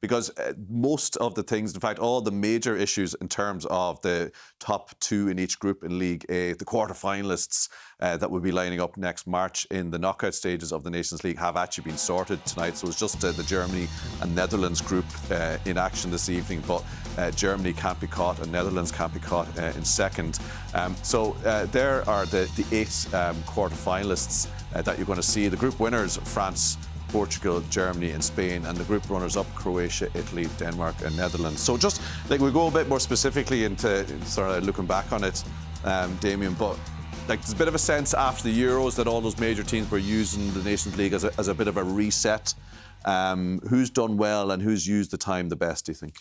because most of the things, in fact, all the major issues in terms of the top two in each group in League A, the quarter-finalists that will be lining up next March in the knockout stages of the Nations League have actually been sorted tonight. So it's just the Germany and Netherlands group in action this evening, but Germany can't be caught and Netherlands can't be caught in second. So there are the 8 quarter-finalists that you're going to see. The group winners, France, Portugal, Germany and Spain, and the group runners-up, Croatia, Italy, Denmark and Netherlands. So just like we go a bit more specifically into sort of looking back on it, Damien, but like there's a bit of a sense after the Euros that all those major teams were using the Nations League as a bit of a reset. Who's done well and who's used the time the best, do you think?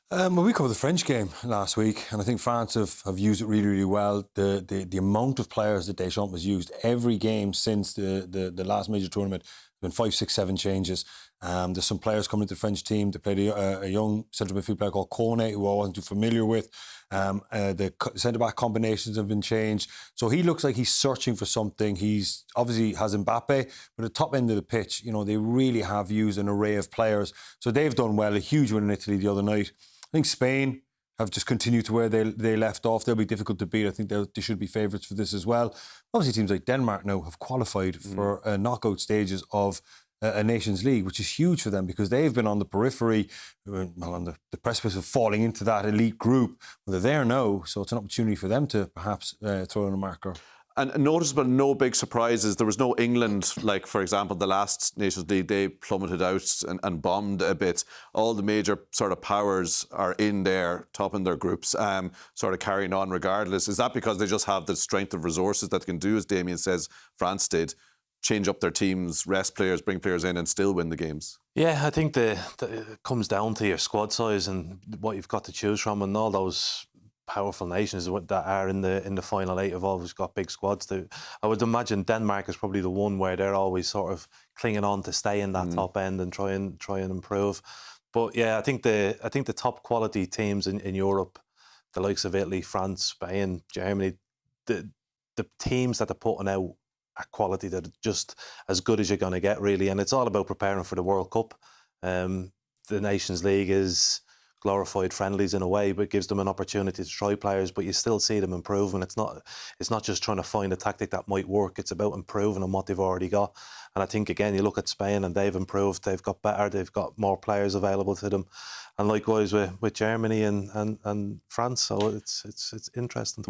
Well, we covered the French game last week, and I think France have used it really, really well. The amount of players that Deschamps has used every game since the last major tournament, there's been 5, 6, 7 changes. There's some players coming into the French team. They played a young central midfield player called Kone, who I wasn't too familiar with. The centre-back combinations have been changed. So he looks like he's searching for something. He's obviously has Mbappe, but at the top end of the pitch, you know, they really have used an array of players. So they've done well. A huge win in Italy the other night. I think Spain have just continued to where they left off. They'll be difficult to beat. I think they should be favourites for this as well. Obviously, teams like Denmark now have qualified for knockout stages of a Nations League, which is huge for them because they've been on the periphery, on the precipice of falling into that elite group. Well, they're there now, so it's an opportunity for them to perhaps throw in a marker. And noticeable, no big surprises. There was no England, like, for example, the last Nations League, they plummeted out and bombed a bit. All the major sort of powers are in there, top in their groups, sort of carrying on regardless. Is that because they just have the strength of resources that can do, as Damien says, France did, change up their teams, rest players, bring players in and still win the games? Yeah, I think it comes down to your squad size and what you've got to choose from, and all those powerful nations that are in the final 8 have always got big squads. I would imagine Denmark is probably the one where they're always sort of clinging on to stay in that top end and try and improve. But yeah, I think the top quality teams in Europe, the likes of Italy, France, Spain, Germany, the teams that they're putting out are quality that are just as good as you're going to get, really. And it's all about preparing for the World Cup. The Nations League is glorified friendlies in a way, but it gives them an opportunity to try players, but you still see them improving. It's not just trying to find a tactic that might work. It's about improving on what they've already got. And I think, again, you look at Spain and they've improved. They've got better. They've got more players available to them. And likewise with Germany and France. So it's interesting.